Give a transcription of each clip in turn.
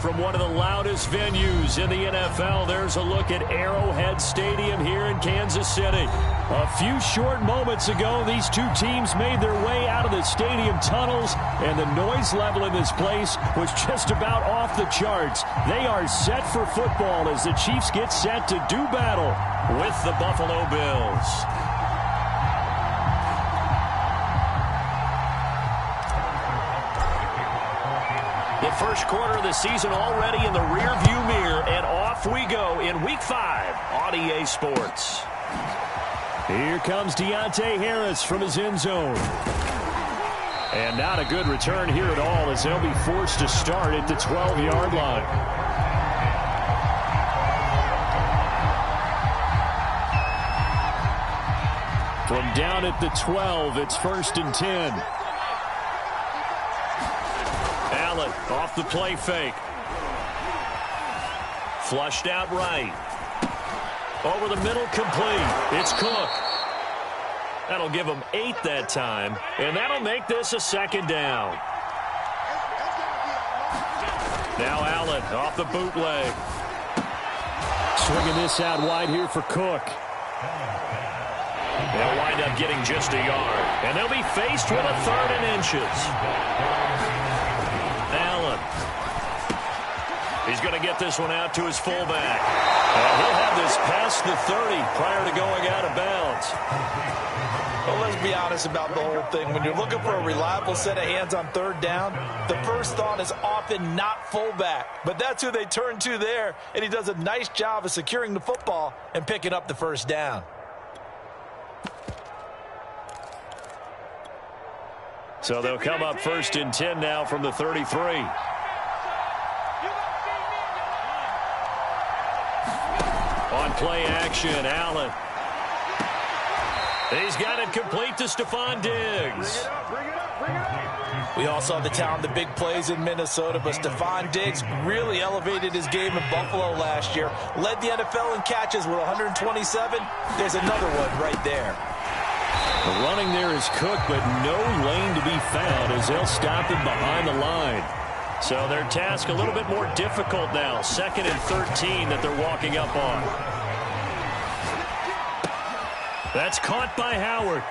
from one of the loudest venues in the NFL. There's a look at Arrowhead Stadium here in Kansas City. A few short moments ago, these two teams made their way out of the stadium tunnels, and the noise level in this place was just about off the charts. They are set for football as the Chiefs get set to do battle with the Buffalo Bills. The first quarter of the season already in the rearview mirror, and off we go in Week 5 on EA Sports. Here comes Deontay Harris from his end zone. And not a good return here at all as they'll be forced to start at the 12-yard line. From down at the 12, it's 1st and 10. Allen off the play fake. Flushed out right. Over the middle, complete. It's Cook. That'll give him 8 that time, and that'll make this a 2nd down. Now Allen off the bootleg. Swinging this out wide here for Cook. They'll wind up getting just a yard, and they'll be faced with a 3rd and inches. Allen. He's going to get this one out to his fullback. And he'll have this past the 30 prior to going out of bounds. Well, let's be honest about the whole thing. When you're looking for a reliable set of hands on 3rd down, the first thought is often not fullback. But that's who they turn to there, and he does a nice job of securing the football and picking up the 1st down. So they'll come up 1st and 10 now from the 33. On play action, Allen. He's got it complete to Stephon Diggs. We all saw the talent, the big plays in Minnesota, but Stephon Diggs really elevated his game in Buffalo last year. Led the NFL in catches with 127. There's another one right there. The running there is Cook, but no lane to be found as they'll stop him behind the line. So their task a little bit more difficult now. 2nd and 13 that they're walking up on. That's caught by Howard.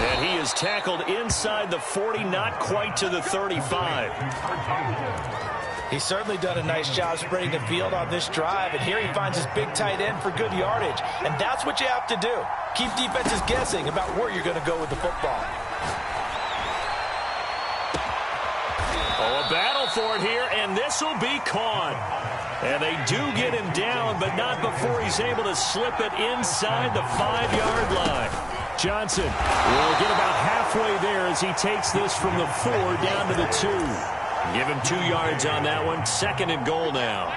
And he is tackled inside the 40, not quite to the 35. He's certainly done a nice job spreading the field on this drive, and here he finds his big tight end for good yardage. And that's what you have to do. Keep defenses guessing about where you're going to go with the football. Oh, a battle for it here, and this will be caught. And they do get him down, but not before he's able to slip it inside the 5-yard line. Johnson will get about halfway there as he takes this from the 4 down to the 2. Give him 2 yards on that one. 2nd and goal now.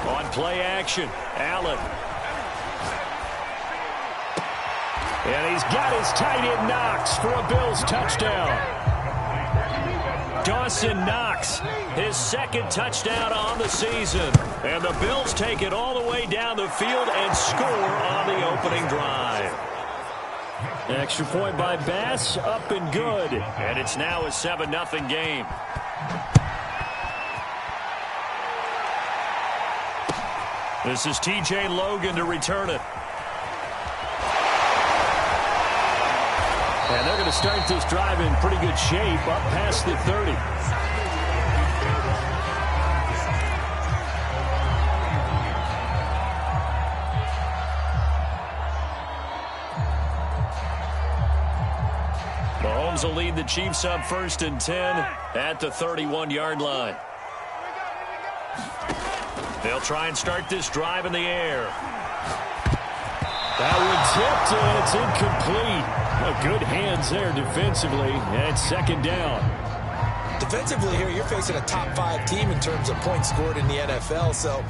On play action, Allen. And he's got his tight end Knox for a Bills touchdown. Dawson Knox, his 2nd touchdown on the season. And the Bills take it all the way down the field and score on the opening drive. Extra point by Bass, up and good. And it's now a 7-0 game. This is T.J. Logan to return it. And they're going to start this drive in pretty good shape up past the 30. Mahomes will lead the Chiefs up 1st and 10 at the 31-yard line. They'll try and start this drive in the air. That one tipped, and it's incomplete. Good hands there defensively, and it's 2nd down. Defensively here, you're facing a top 5 team in terms of points scored in the NFL. So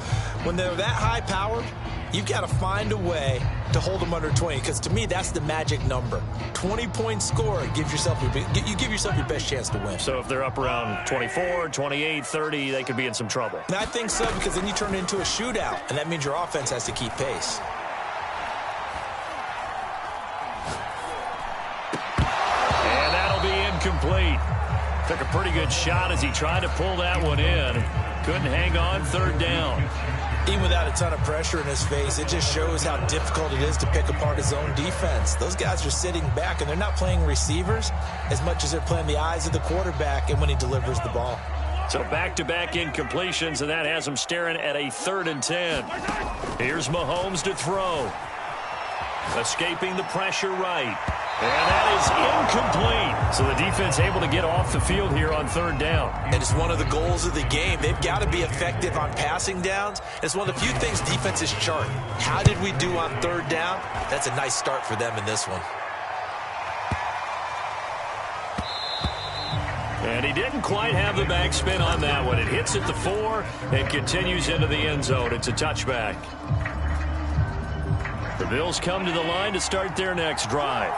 when they're that high-powered, you've got to find a way to hold them under 20, because to me, that's the magic number. 20-point score, you give yourself your best chance to win. So if they're up around 24, 28, 30, they could be in some trouble. And I think so, because then you turn it into a shootout, and that means your offense has to keep pace. incomplete. Took a pretty good shot as he tried to pull that one in. Couldn't hang on. Third down. Even without a ton of pressure in his face, it just shows how difficult it is to pick apart his own defense. Those guys are sitting back, and they're not playing receivers as much as they're playing the eyes of the quarterback and when he delivers the ball. So back-to-back incompletions, and that has him staring at a 3rd and 10. Here's Mahomes to throw. Escaping the pressure right. And that is incomplete. So the defense able to get off the field here on 3rd down. And it's one of the goals of the game. They've got to be effective on passing downs. It's one of the few things defenses chart. How did we do on 3rd down? That's a nice start for them in this one. And he didn't quite have the backspin on that one. It hits at the 4 and continues into the end zone. It's a touchback. The Bills come to the line to start their next drive.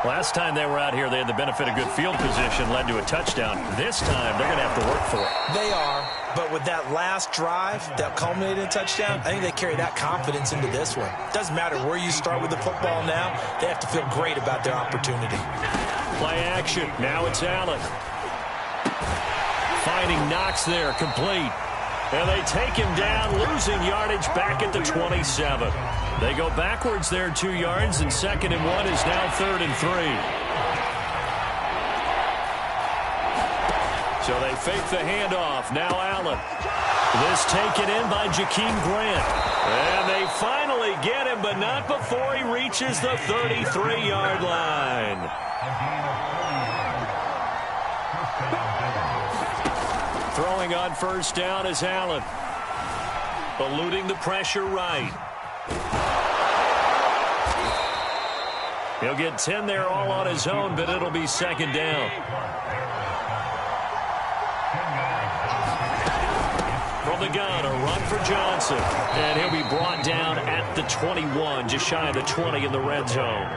Last time they were out here, they had the benefit of good field position, led to a touchdown. This time, they're going to have to work for it. They are, but with that last drive that culminated in a touchdown, I think they carry that confidence into this one. Doesn't matter where you start with the football now, they have to feel great about their opportunity. Play action. Now it's Allen. Finding Knox there, complete. And they take him down, losing yardage back at the 27. They go backwards there 2 yards, and 2nd and 1 is now 3rd and 3. So they fake the handoff. Now Allen. This taken in by Jakeem Grant. And they finally get him, but not before he reaches the 33-yard line. Throwing on 1st down is Allen. Eluding the pressure right. He'll get 10 there all on his own, but it'll be 2nd down. From the gun, a run for Johnson. And he'll be brought down at the 21, just shy of the 20 in the red zone.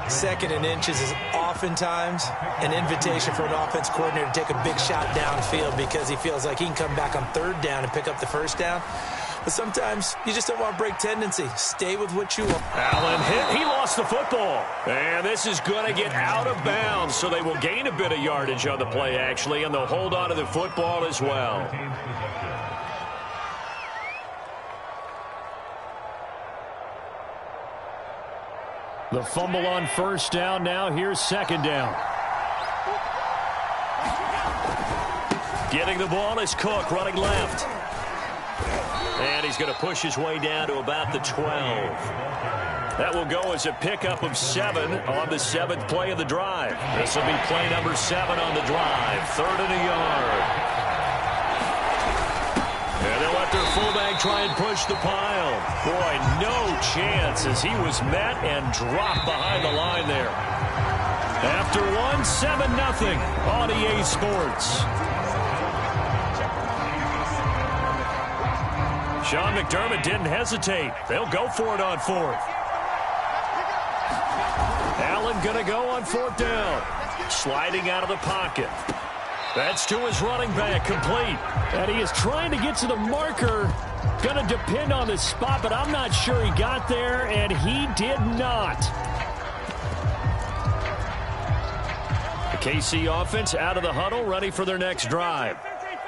2nd and inches is oftentimes an invitation for an offense coordinator to take a big shot downfield because he feels like he can come back on 3rd down and pick up the 1st down. But sometimes you just don't want to break tendency. Stay with what you want. Allen hit. He lost the football. And this is going to get out of bounds, so they will gain a bit of yardage on the play, actually, and they'll hold on to the football as well. The fumble on 1st down. Now here's 2nd down. Getting the ball is Cook running left. And he's going to push his way down to about the 12. That will go as a pickup of 7 on the 7th play of the drive. This will be play number 7 on the drive. 3rd and a yard. And they'll let their fullback try and push the pile. Boy, no chance as he was met and dropped behind the line there. After 7-0 on EA Sports. Sean McDermott didn't hesitate. They'll go for it on 4th. Allen going to go on 4th down. Sliding out of the pocket. That's to his running back, complete. And he is trying to get to the marker. Going to depend on the spot, but I'm not sure he got there, and he did not. The KC offense out of the huddle, ready for their next drive.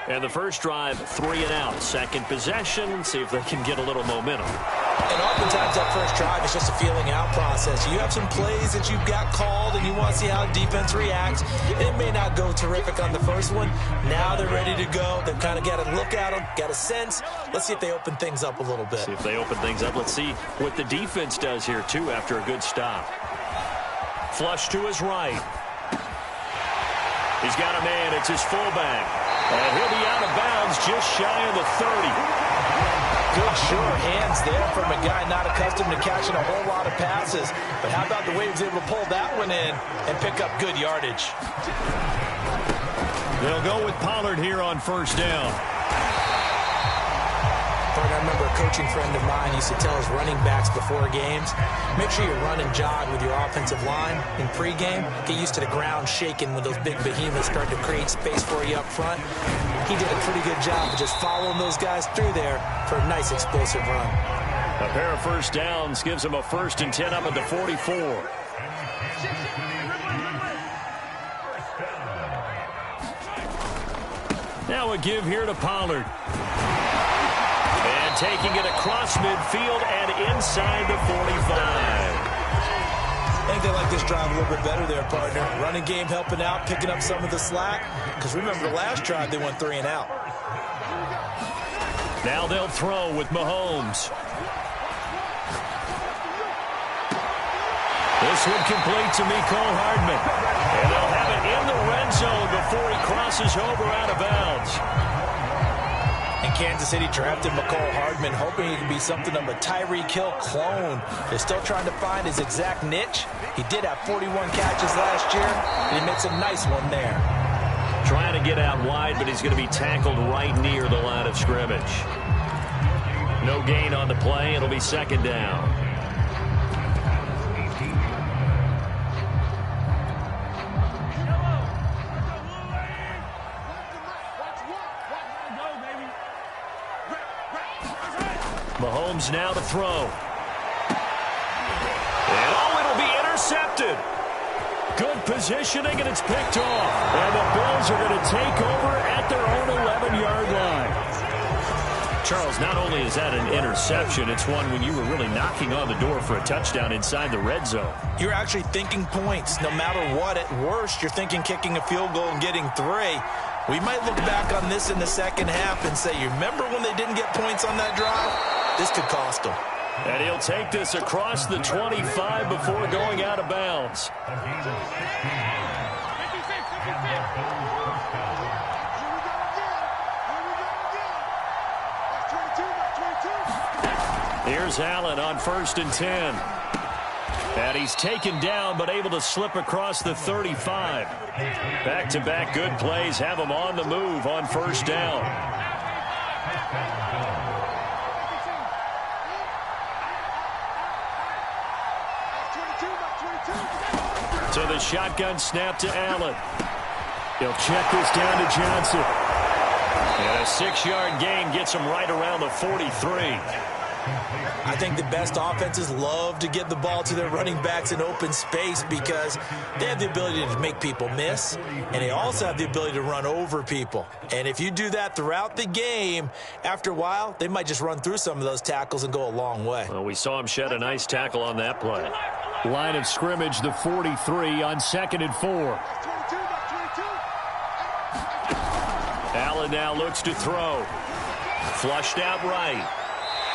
And the first drive, 3 and out. 2nd possession, see if they can get a little momentum. And oftentimes that first drive is just a feeling out process. You have some plays that you've got called and you want to see how defense reacts. It may not go terrific on the first one. Now they're ready to go. They've kind of got to look at them, got a sense. Let's see if they open things up a little bit. See if they open things up. Let's see what the defense does here, too, after a good stop. Flush to his right. He's got a man. It's his fullback. And he'll be out of bounds just shy of the 30. Good sure hands there from a guy not accustomed to catching a whole lot of passes. But how about the way he was able to pull that one in and pick up good yardage? They'll go with Pollard here on 1st down. I remember a coaching friend of mine used to tell his running backs before games, make sure you run and jog with your offensive line in pregame. Get used to the ground shaking when those big behemoths start to create space for you up front. He did a pretty good job of just following those guys through there for a nice explosive run. A pair of 1st downs gives him a 1st and 10 up at the 44. Now a give here to Pollard. And taking it across midfield and inside the 45. I think they like this drive a little bit better there, partner. Running game helping out, picking up some of the slack. Because remember, the last drive they went 3 and out. Now they'll throw with Mahomes. This one complete to Mecole Hardman. And they'll have it in the red zone before he crosses over out of bounds. And Kansas City drafted Mecole Hardman, hoping he could be something of a Tyreek Hill clone. They're still trying to find his exact niche. He did have 41 catches last year, and he makes a nice one there. Trying to get out wide, but he's going to be tackled right near the line of scrimmage. No gain on the play. It'll be second down. Mahomes now to throw. And it'll be intercepted. Good positioning, and it's picked off. And the Bills are going to take over at their own 11-yard line. Charles, not only is that an interception, it's one when you were really knocking on the door for a touchdown inside the red zone. You're actually thinking points. No matter what, at worst, you're thinking kicking a field goal and getting 3. We might look back on this in the second half and say, you remember when they didn't get points on that drive? This could cost them. And he'll take this across the 25 before going out of bounds. Here's Allen on 1st and 10. And he's taken down but able to slip across the 35. Back-to-back good plays have him on the move on 1st down. To the shotgun snap to Allen. He'll check this down to Johnson. And a 6-yard gain gets him right around the 43. I think the best offenses love to give the ball to their running backs in open space because they have the ability to make people miss, and they also have the ability to run over people. And if you do that throughout the game, after a while, they might just run through some of those tackles and go a long way. Well, we saw him shed a nice tackle on that play. Line of scrimmage, the 43 on 2nd and 4. Allen now looks to throw. Flushed out right.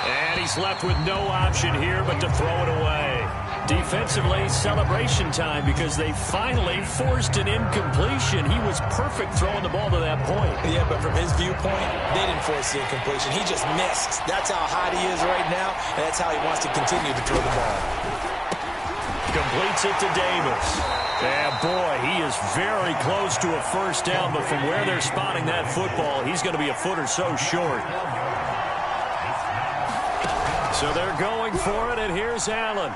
And he's left with no option here but to throw it away. Defensively, celebration time because they finally forced an incompletion. He was perfect throwing the ball to that point. Yeah, but from his viewpoint, they didn't force the incompletion. He just missed. That's how hot he is right now, and that's how he wants to continue to throw the ball. Completes it to Davis. And boy, he is very close to a 1st down, but from where they're spotting that football, he's going to be a foot or so short. So they're going for it, and here's Allen.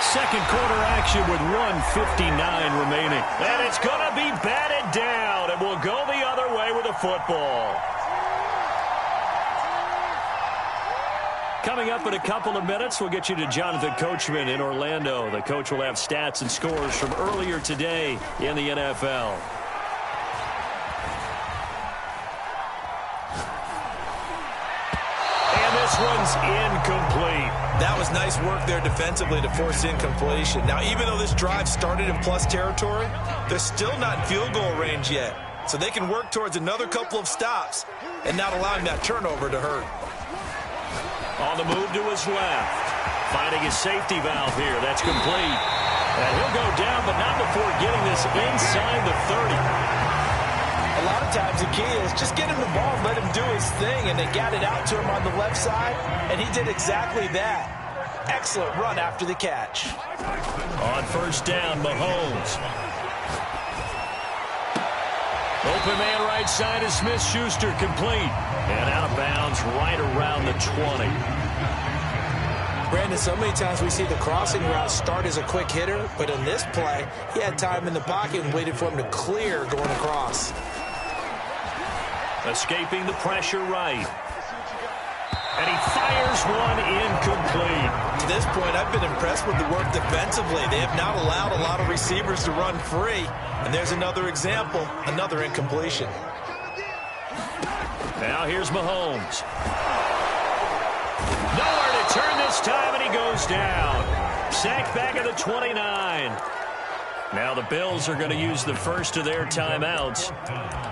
Second quarter action with 1:59 remaining. And it's going to be batted down, and we'll go the other way with the football. Coming up in a couple of minutes, we'll get you to Jonathan Coachman in Orlando. The coach will have stats and scores from earlier today in the NFL. This one's incomplete. That was nice work there defensively to force incompletion. Now, even though this drive started in plus territory, they're still not in field goal range yet. So they can work towards another couple of stops and not allowing that turnover to hurt. On the move to his left. Finding his safety valve here. That's complete. And he'll go down, but not before getting this inside the 30. A lot of times the key is just get him the ball and let him do his thing, and they got it out to him on the left side, and he did exactly that. Excellent run after the catch. On 1st down, Mahomes. Open man right side is Smith-Schuster, complete. And out of bounds right around the 20. Brandon, so many times we see the crossing route start as a quick hitter, but in this play, he had time in the pocket and waited for him to clear going across. Escaping the pressure right. And he fires one incomplete. this point, I've been impressed with the work defensively. They have not allowed a lot of receivers to run free. And there's another example, another incompletion. Now here's Mahomes. Nowhere to turn this time, and he goes down. Sacked back at the 29. Now the Bills are going to use the first of their timeouts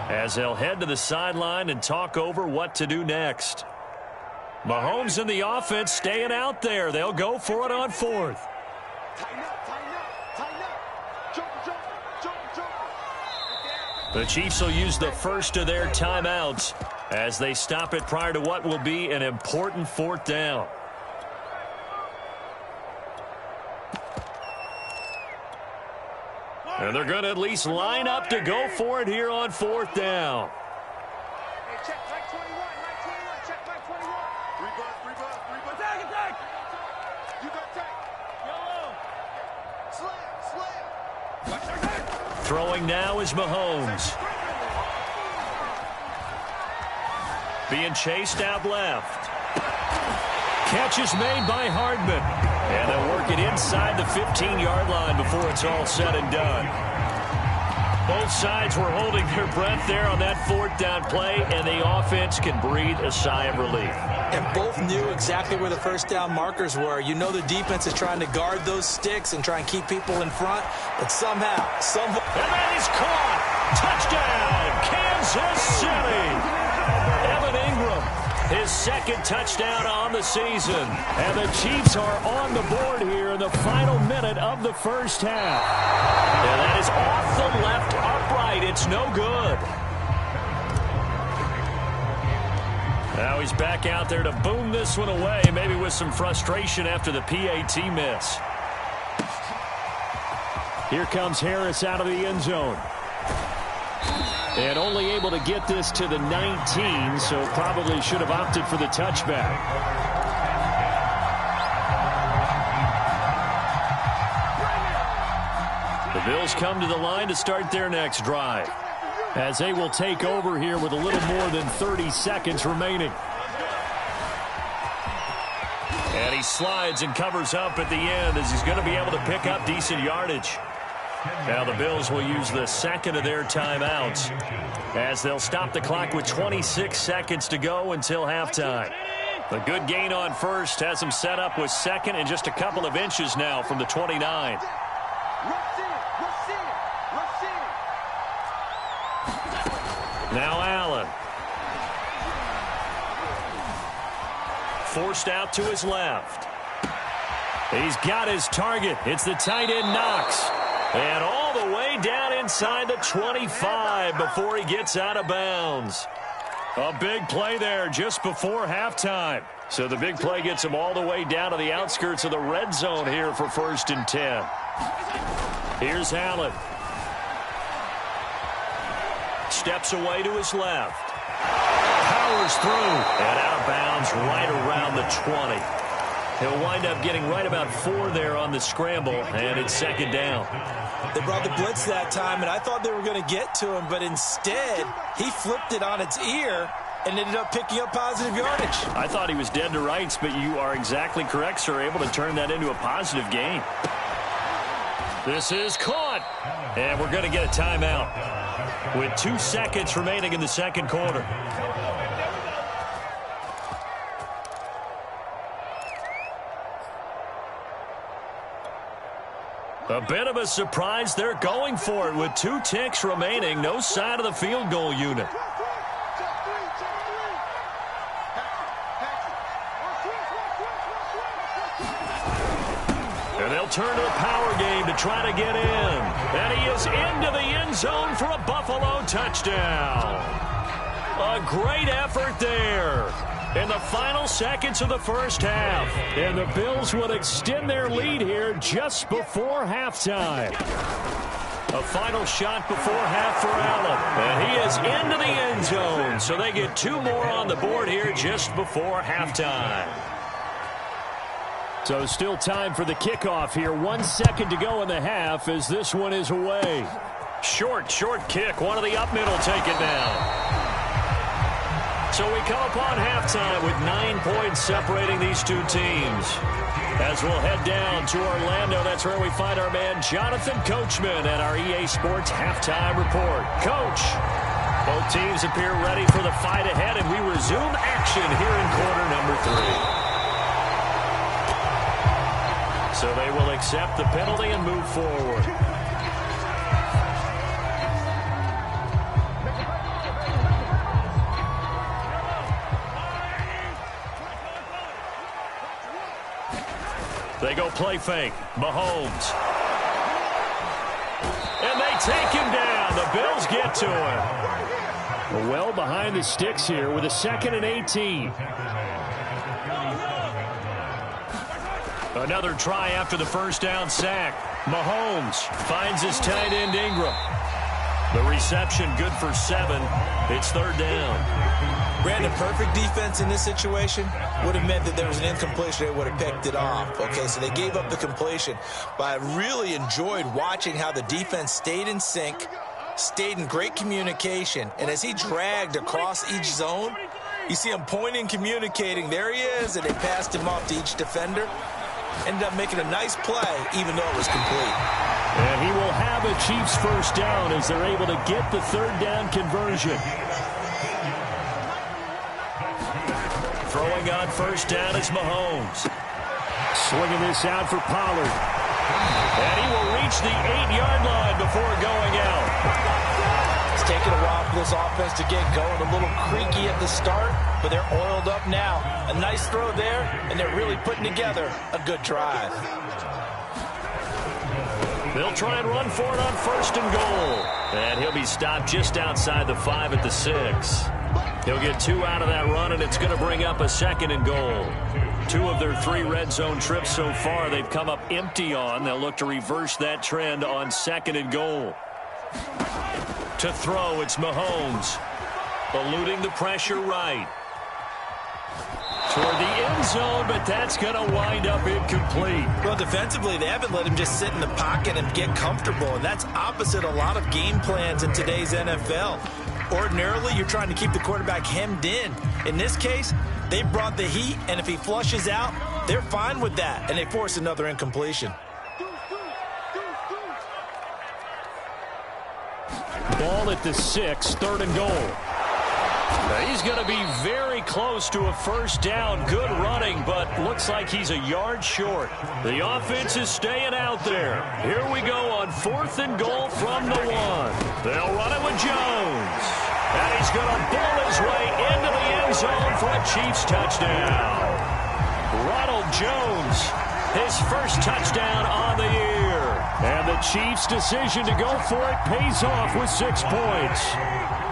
as they'll head to the sideline and talk over what to do next. Mahomes and the offense staying out there. They'll go for it on fourth. The Chiefs will use the first of their timeouts as they stop it prior to what will be an important fourth down. And they're going to at least line up to go for it here on fourth down. Throwing now is Mahomes. Being chased out left. Catch is made by Hardman. And they'll work it inside the 15-yard line before it's all said and done. Both sides were holding their breath there on that fourth down play, and the offense can breathe a sigh of relief. And both knew exactly where the first down markers were. You know the defense is trying to guard those sticks and try and keep people in front, but somehow. And that is caught. Touchdown, Kansas City. Evan Ingram, his second touchdown on the season. And the Chiefs are on the board here in the final minute of the first half. And that is off the left upright. It's no good. Now he's back out there to boom this one away, maybe with some frustration after the PAT miss. Here comes Harris out of the end zone. And only able to get this to the 19, so probably should have opted for the touchback. The Bills come to the line to start their next drive, as they will take over here with a little more than 30 seconds remaining. And he slides and covers up at the end as he's going to be able to pick up decent yardage. Now the Bills will use the second of their timeouts as they'll stop the clock with 26 seconds to go until halftime. A good gain on first has them set up with second and just a couple of inches now from the 29. Now Allen. Forced out to his left. He's got his target. It's the tight end Knox. And all the way down inside the 25 before he gets out of bounds. A big play there just before halftime. So the big play gets him all the way down to the outskirts of the red zone here for 1st and 10. Here's Allen. Steps away to his left. Powers through. And out of bounds right around the 20. He'll wind up getting right about 4 there on the scramble, and it's second down. They brought the blitz that time, and I thought they were going to get to him, but instead he flipped it on its ear and ended up picking up positive yardage. I thought he was dead to rights, but you are exactly correct, sir, able to turn that into a positive gain. This is caught, and we're going to get a timeout with 2 seconds remaining in the second quarter. A bit of a surprise. They're going for it with 2 ticks remaining. No sign of the field goal unit. And they'll turn to the power game to try to get in. And he is into the end zone for a Buffalo touchdown. A great effort there in the final seconds of the first half. And the Bills would extend their lead here just before halftime. A final shot before half for Allen. And he is into the end zone. So they get 2 more on the board here just before halftime. So still time for the kickoff here. 1 second to go in the half as this one is away. Short kick. One of the up middle take it down. So we come upon halftime with 9 points separating these two teams. As we'll head down to Orlando, that's where we find our man Jonathan Coachman at our EA Sports Halftime Report. Coach, both teams appear ready for the fight ahead, and we resume action here in quarter number 3. So they will accept the penalty and move forward. They go play fake. Mahomes. And they take him down. The Bills get to him. Well behind the sticks here with a 2nd and 18. Another try after the first down sack. Mahomes finds his tight end Ingram. The reception good for 7. It's 3rd down. Brandon, perfect defense in this situation would have meant that there was an incompletion. They would have picked it off. Okay, so they gave up the completion. But I really enjoyed watching how the defense stayed in sync, stayed in great communication. And as he dragged across each zone, you see him pointing, communicating. There he is, and they passed him off to each defender. Ended up making a nice play, even though it was complete. And he will have a Chiefs first down as they're able to get the 3rd down conversion. Throwing on first down is Mahomes. Swinging this out for Pollard. And he will reach the 8-yard line before going out. It's taken a while for this offense to get going. A little creaky at the start, but they're oiled up now. A nice throw there, and they're really putting together a good drive. They'll try and run for it on 1st and goal. And he'll be stopped just outside the 5 at the 6. He'll get 2 out of that run, and it's going to bring up a 2nd and goal. 2 of their 3 red zone trips so far they've come up empty on. They'll look to reverse that trend on 2nd and goal. To throw, it's Mahomes. Eluding the pressure right. Toward the end zone, but that's going to wind up incomplete. Well, defensively, they haven't let him just sit in the pocket and get comfortable, and that's opposite a lot of game plans in today's NFL. Ordinarily, you're trying to keep the quarterback hemmed in. In this case, they brought the heat, and if he flushes out, they're fine with that, and they force another incompletion. Ball at the 6, 3rd and goal. Now he's going to be very close to a first down. Good running, but looks like he's a yard short. The offense is staying out there. Here we go on 4th and goal from the 1. They'll run it with Jones. And he's going to bull his way into the end zone for a Chiefs touchdown. Ronald Jones, his first touchdown on the year. And the Chiefs' decision to go for it pays off with 6 points.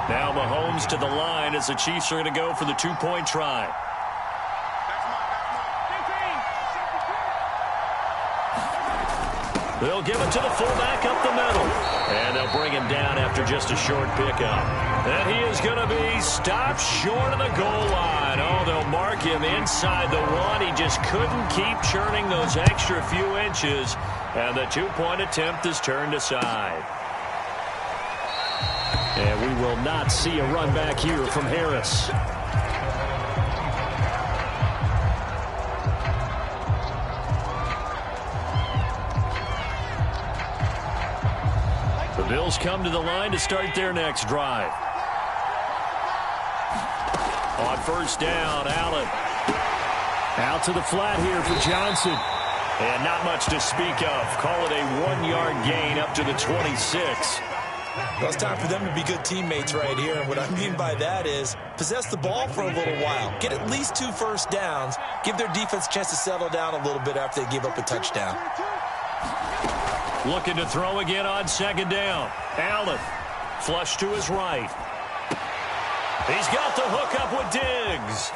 Now Mahomes to the line as the Chiefs are going to go for the 2-point try. They'll give it to the fullback up the middle. And they'll bring him down after just a short pickup. And he is going to be stopped short of the goal line. Oh, they'll mark him inside the 1. He just couldn't keep churning those extra few inches. And the 2-point attempt is turned aside. And we will not see a run back here from Harris. The Bills come to the line to start their next drive. On first down, Allen. Out to the flat here for Johnson. And not much to speak of. Call it a 1-yard gain up to the 26. Well, it's time for them to be good teammates right here. And what I mean by that is possess the ball for a little while. Get at least 2 first downs. Give their defense a chance to settle down a little bit after they give up a touchdown. Looking to throw again on 2nd down. Allen, flush to his right. He's got the hook up with Diggs.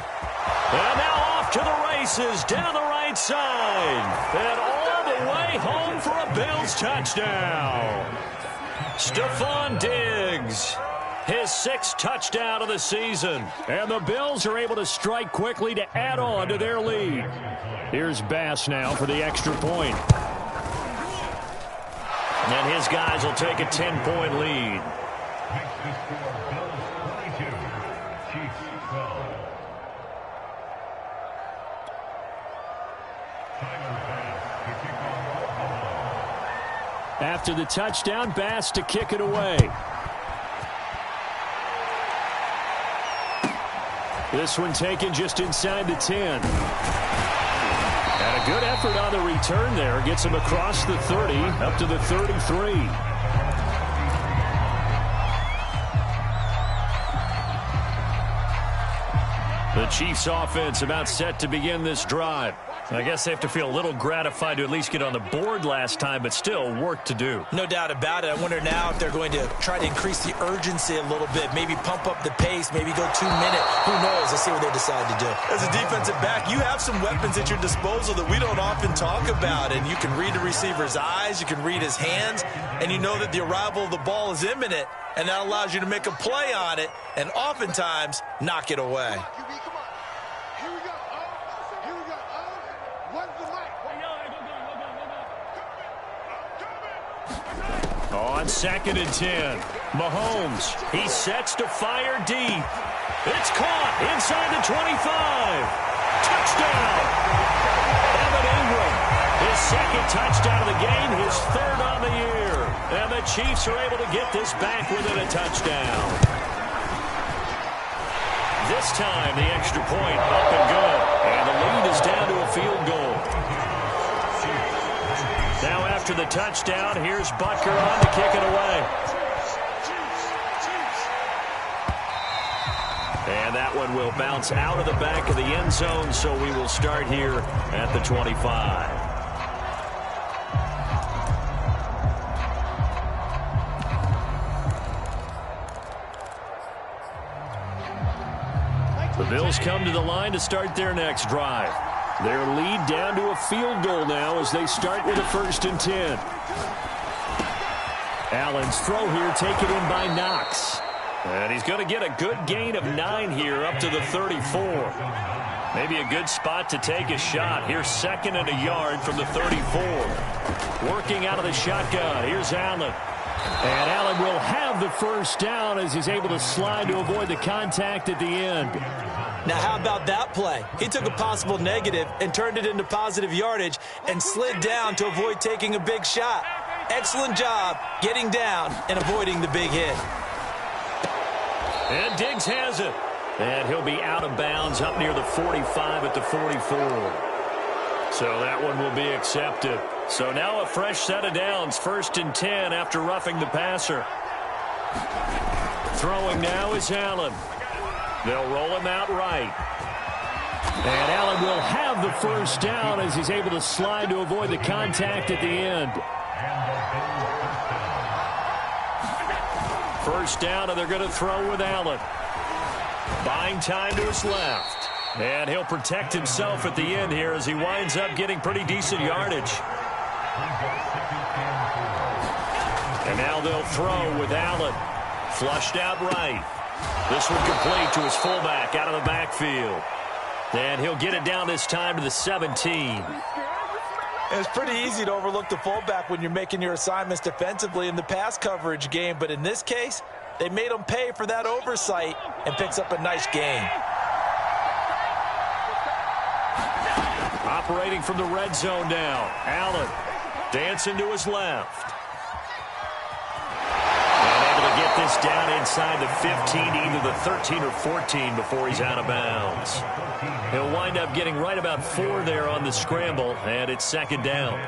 And now off to the races down the right side. And all the way home for a Bills touchdown. Stephon Diggs, his 6th touchdown of the season. And the Bills are able to strike quickly to add on to their lead. Here's Bass now for the extra point. And his guys will take a 10-point lead. After the touchdown, Bass to kick it away. This one taken just inside the 10. And a good effort on the return there. Gets him across the 30, up to the 33. The Chiefs offense about set to begin this drive. I guess they have to feel a little gratified to at least get on the board last time, but still work to do. No doubt about it. I wonder now if they're going to try to increase the urgency a little bit, maybe pump up the pace, maybe go 2 minute. Who knows? Let's see what they decide to do. As a defensive back, you have some weapons at your disposal that we don't often talk about, and you can read the receiver's eyes, you can read his hands, and you know that the arrival of the ball is imminent, and that allows you to make a play on it and oftentimes knock it away. On 2nd and 10, Mahomes, he sets to fire deep. It's caught inside the 25. Touchdown! Evan Ingram, his second touchdown of the game, his third on the year. And the Chiefs are able to get this back within a touchdown. This time, the extra point up and good. And the lead is down to a field goal. Now after the touchdown, here's Butker on to kick it away. And that one will bounce out of the back of the end zone, so we will start here at the 25. The Bills come to the line to start their next drive. Their lead down to a field goal now as they start with a 1st and 10. Allen's throw here taken in by Knox. And he's going to get a good gain of 9 here up to the 34. Maybe a good spot to take a shot. Here's 2nd and a yard from the 34. Working out of the shotgun. Here's Allen. And Allen will have the first down as he's able to slide to avoid the contact at the end. Now, how about that play? He took a possible negative and turned it into positive yardage and slid down to avoid taking a big shot. Excellent job getting down and avoiding the big hit. And Diggs has it. And he'll be out of bounds up near the 45 at the 44. So that one will be accepted. So now a fresh set of downs. 1st and 10 after roughing the passer. Throwing now is Allen. They'll roll him out right. And Allen will have the first down as he's able to slide to avoid the contact at the end. First down, and they're going to throw with Allen. Buying time to his left. And he'll protect himself at the end here as he winds up getting pretty decent yardage. And now they'll throw with Allen. Flushed out right. This one complete to his fullback out of the backfield. And he'll get it down this time to the 17. It's pretty easy to overlook the fullback when you're making your assignments defensively in the pass coverage game. But in this case, they made him pay for that oversight and picks up a nice gain. Operating from the red zone now. Allen dancing to his left. Get this down inside the 15, either the 13 or 14 before he's out of bounds. He'll wind up getting right about 4 there on the scramble, and it's 2nd down.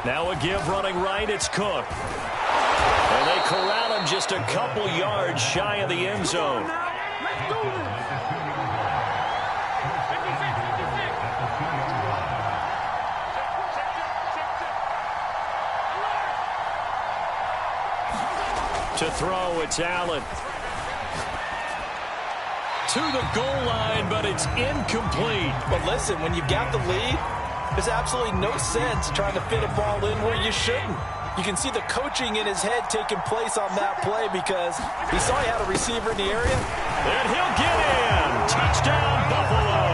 Now a give running right, it's Cook. And they corral him just a couple yards shy of the end zone. To throw, it's Allen. To the goal line, but it's incomplete. But listen, when you've got the lead, there's absolutely no sense trying to fit a ball in where you shouldn't. You can see the coaching in his head taking place on that play because he saw he had a receiver in the area. And he'll get in. Touchdown, Buffalo.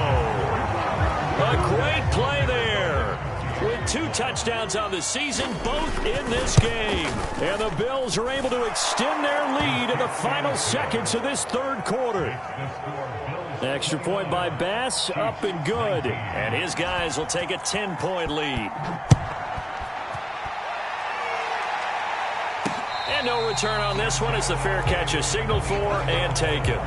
A great play there. With 2 touchdowns on the season, both in this game. And the Bills are able to extend their lead in the final seconds of this third quarter. Extra point by Bass, up and good. And his guys will take a 10-point lead. And no return on this one as the fair catch is signaled for and taken.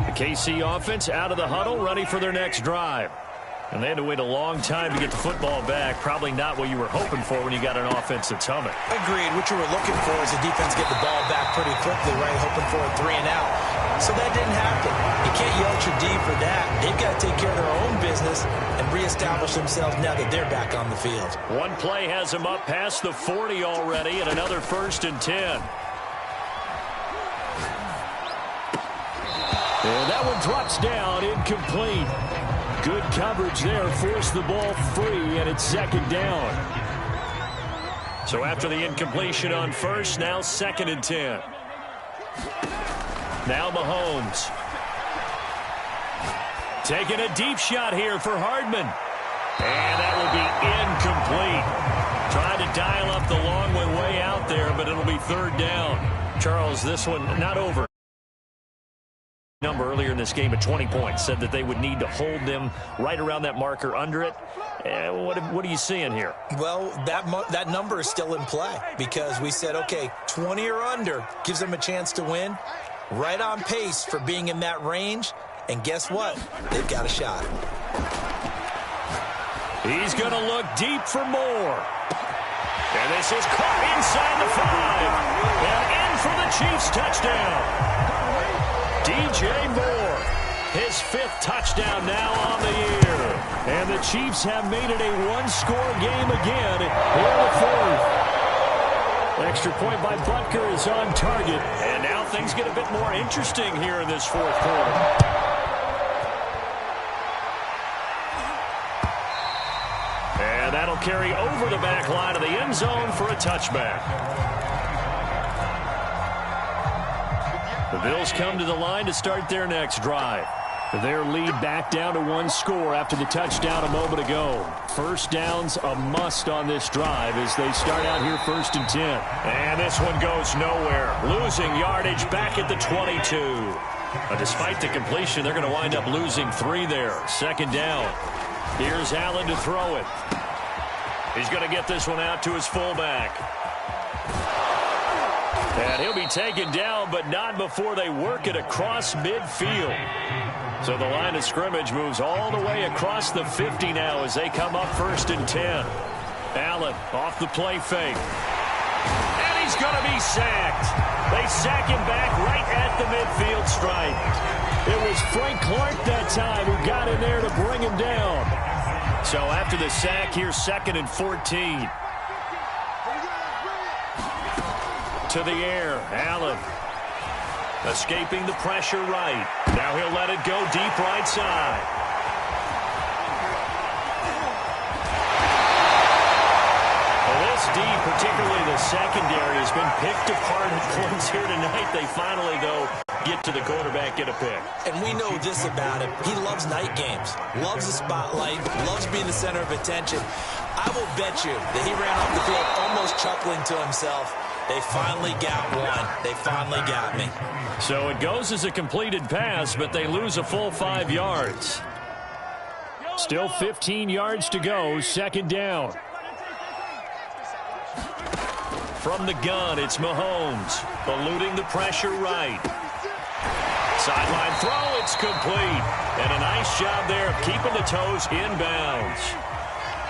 The KC offense out of the huddle, ready for their next drive. And they had to wait a long time to get the football back. Probably not what you were hoping for when you got an offense that's humming. Agreed. What you were looking for is the defense get the ball back pretty quickly, right? Hoping for a 3 and out. So that didn't happen. You can't yell at your D for that. They've got to take care of their own business and reestablish themselves now that they're back on the field. One play has them up past the 40 already, and another 1st and 10. And that one drops down, incomplete. Good coverage there, forced the ball free, and it's 2nd down. So after the incompletion on 1st, now 2nd and 10. Now Mahomes. Taking a deep shot here for Hardman. And that will be incomplete. Trying to dial up the long one way out there, but it'll be 3rd down. Charles, this one not over. Number earlier in this game at 20 points said that they would need to hold them right around that marker under it. What are you seeing here? Well, that number is still in play because we said, okay, 20 or under gives them a chance to win. Right on pace for being in that range. And guess what? They've got a shot. He's going to look deep for more. And this is caught inside the 5. And in for the Chiefs touchdown. DJ Moore, his 5th touchdown now on the year. And the Chiefs have made it a 1-score game again here in the 4th. Extra point by Butker is on target. And now things get a bit more interesting here in this 4th quarter. And that'll carry over the back line of the end zone for a touchback. The Bills come to the line to start their next drive. Their lead back down to 1 score after the touchdown a moment ago. 1st down's a must on this drive as they start out here 1st and 10. And this one goes nowhere. Losing yardage back at the 22. Despite the completion, they're going to wind up losing 3 there. 2nd down. Here's Allen to throw it. He's going to get this one out to his fullback. And he'll be taken down, but not before they work it across midfield. So the line of scrimmage moves all the way across the 50 now as they come up 1st and 10. Allen off the play fake. And he's going to be sacked. They sack him back right at the midfield stripe. It was Frank Clark that time who got in there to bring him down. So after the sack, here's 2nd and 14. To the air, Allen escaping the pressure right. Now he'll let it go deep right side. Well, this D, particularly the secondary, has been picked apart at points here tonight. They finally, though, get to the quarterback, get a pick. And we know this about him. He loves night games, loves the spotlight, loves being the center of attention. I will bet you that he ran off the field almost chuckling to himself. They finally got one. They finally got me. So it goes as a completed pass, but they lose a full 5 yards. Still 15 yards to go, 2nd down. From the gun, it's Mahomes, eluding the pressure right. Sideline throw, it's complete. And a nice job there of keeping the toes inbounds.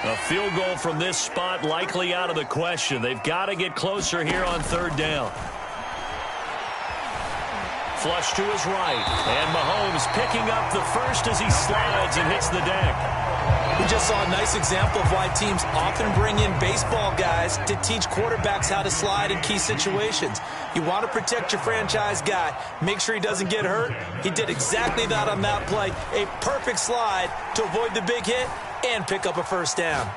A field goal from this spot likely out of the question. They've got to get closer here on 3rd down. Flush to his right. And Mahomes picking up the 1st as he slides and hits the deck. We just saw a nice example of why teams often bring in baseball guys to teach quarterbacks how to slide in key situations. You want to protect your franchise guy. Make sure he doesn't get hurt. He did exactly that on that play. A perfect slide to avoid the big hit and pick up a 1st down.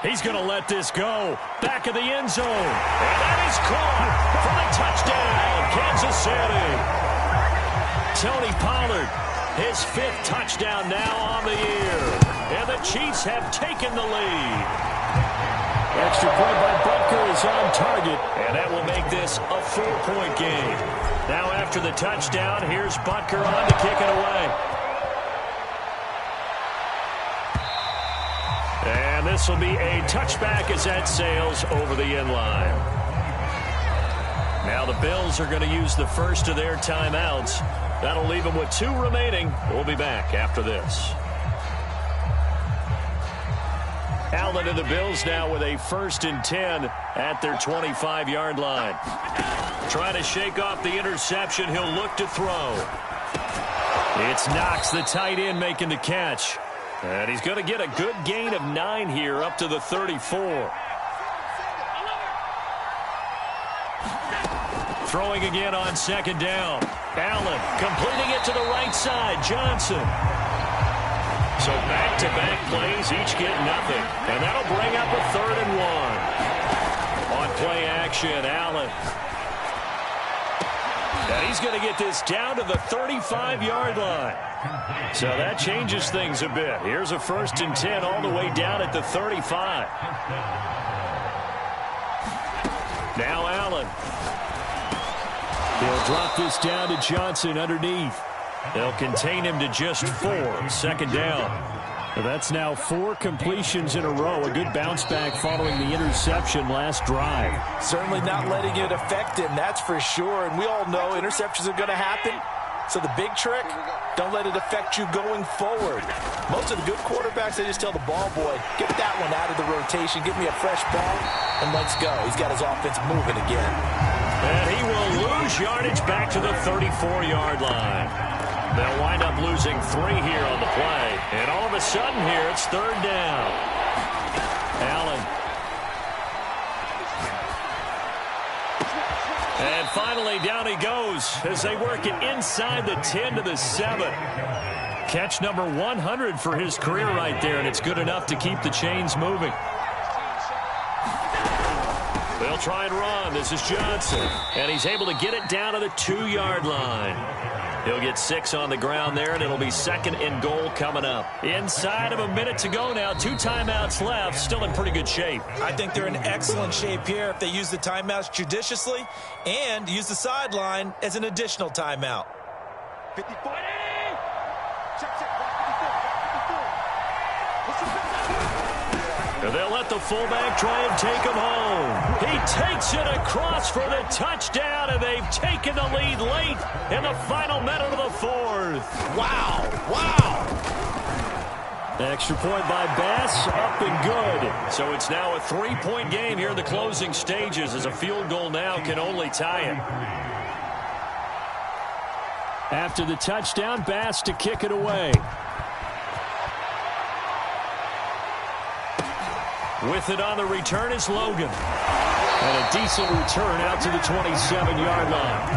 He's going to let this go. Back of the end zone. And that is caught for the touchdown, Kansas City. Tony Pollard, his 5th touchdown now on the year. And the Chiefs have taken the lead. Extra point by Butker is on target, and that will make this a 4-point game. Now after the touchdown, here's Butker on to kick it away. And this will be a touchback as that sails over the end line. Now the Bills are going to use the first of their timeouts. That'll leave them with 2 remaining. We'll be back after this. Allen and the Bills now with a 1st and 10 at their 25-yard line. Trying to shake off the interception. He'll look to throw. It's Knox, the tight end, making the catch. And he's going to get a good gain of 9 here up to the 34. Throwing again on 2nd down. Allen completing it to the right side. Johnson. So back-to-back plays, each get nothing. And that'll bring up a 3rd and 1. On play action, Allen. And he's going to get this down to the 35-yard line. So that changes things a bit. Here's a 1st and 10 all the way down at the 35. Now Allen. He'll drop this down to Johnson underneath. They'll contain him to just 4. 2nd down. That's now 4 completions in a row. A good bounce back following the interception last drive. Certainly not letting it affect him, that's for sure. And we all know interceptions are going to happen. So the big trick, don't let it affect you going forward. Most of the good quarterbacks, they just tell the ball boy, get that one out of the rotation, give me a fresh ball, and let's go. He's got his offense moving again. And he will lose yardage back to the 34-yard line. They'll wind up losing 3 here on the play. And all of a sudden here, it's 3rd down. Allen. And finally, down he goes as they work it inside the 10 to the 7. Catch number 100 for his career right there, and it's good enough to keep the chains moving. They'll try and run. This is Johnson. And he's able to get it down to the 2-yard line. He'll get 6 on the ground there, and it'll be 2nd and goal coming up. Inside of a minute to go now. 2 timeouts left. Still in pretty good shape. I think they're in excellent shape here if they use the timeouts judiciously and use the sideline as an additional timeout. 54. And they'll let the fullback try and take him home. He takes it across for the touchdown, and they've taken the lead late in the final minute of the 4th. Wow, wow. Extra point by Bass, up and good. So it's now a 3-point game here in the closing stages, as a field goal now can only tie it. After the touchdown, Bass to kick it away. With it on the return is Logan. And a decent return out to the 27-yard line.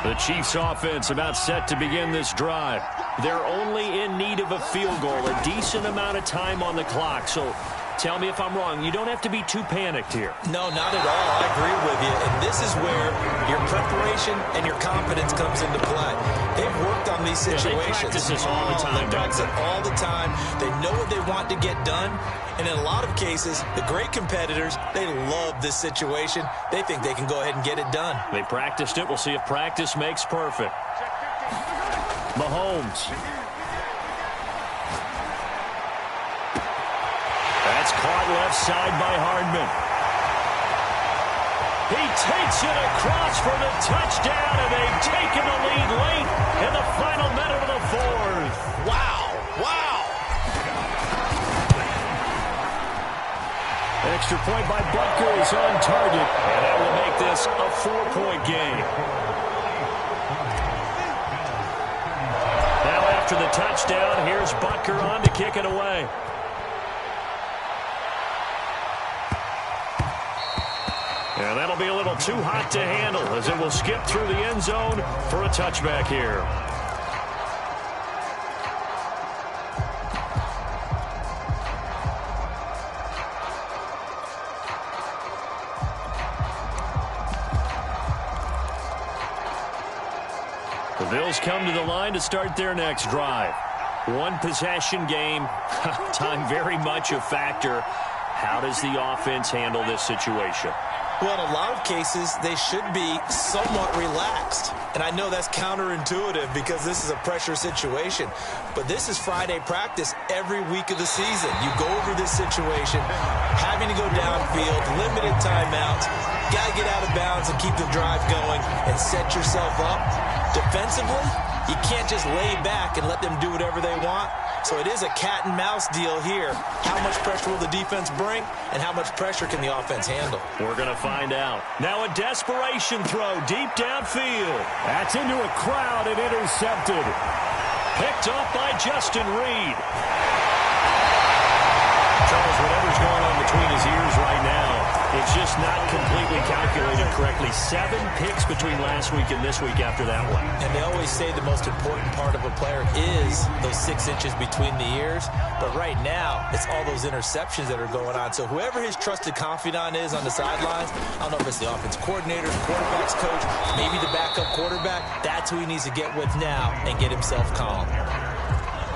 The Chiefs offense about set to begin this drive. They're only in need of a field goal, a decent amount of time on the clock. So tell me if I'm wrong. You don't have to be too panicked here. No, not at all. I agree with you. And this is where your preparation and your confidence comes into play. They've worked on these situations. They practice this all the time. They practice it all the time. They know what they want to get done. And in a lot of cases, the great competitors, they love this situation. They think they can go ahead and get it done. They practiced it. We'll see if practice makes perfect. Mahomes. That's caught left side by Hardman. He takes it across for the touchdown, and they've taken the lead late in the final minute of the 4th. Wow, wow. Extra point by Butker is on target, and that will make this a 4-point game. Now after the touchdown, here's Butker on to kick it away. And that'll be a little too hot to handle as it will skip through the end zone for a touchback here. The Bills come to the line to start their next drive. One possession game. Time very much a factor. How does the offense handle this situation? Well, in a lot of cases, they should be somewhat relaxed. And I know that's counterintuitive because this is a pressure situation. But this is Friday practice every week of the season. You go over this situation, having to go downfield, limited timeouts, got to get out of bounds and keep the drive going and set yourself up. Defensively, you can't just lay back and let them do whatever they want. So it is a cat and mouse deal here. How much pressure will the defense bring, and how much pressure can the offense handle? We're going to find out. Now a desperation throw deep downfield. That's into a crowd and intercepted. Picked up by Justin Reed. Charles, whatever's going on between his ears right now, it's just not completely calculated correctly. 7 picks between last week and this week after that one. And they always say the most important part of a player is those 6 inches between the ears. But right now, it's all those interceptions that are going on. So whoever his trusted confidant is on the sidelines, I don't know if it's the offense coordinator, the quarterback's coach, maybe the backup quarterback, that's who he needs to get with now and get himself calm.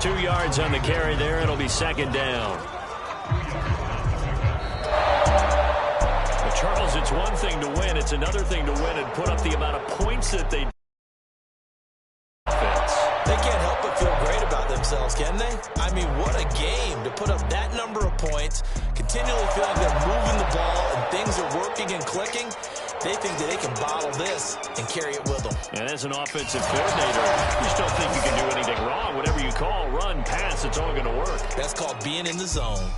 2 yards on the carry there. It'll be second down. Charles, it's one thing to win. It's another thing to win and put up the amount of points that they They can't help but feel great about themselves, can they? I mean, what a game to put up that number of points, continually feeling they're moving the ball and things are working and clicking. They think that they can bottle this and carry it with them. And as an offensive coordinator, you just don't think you can do anything wrong. Whatever you call, run, pass, it's all going to work. That's called being in the zone.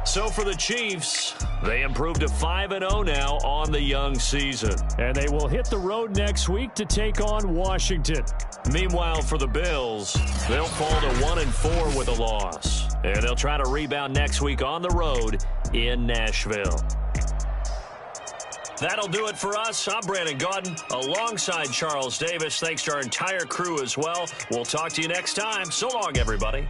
So for the Chiefs, they improved to 5-0 now on the young season. And they will hit the road next week to take on Washington. Meanwhile, for the Bills, they'll fall to 1-4 with a loss. And they'll try to rebound next week on the road in Nashville. That'll do it for us. I'm Brandon Gaudin alongside Charles Davis. Thanks to our entire crew as well. We'll talk to you next time. So long, everybody.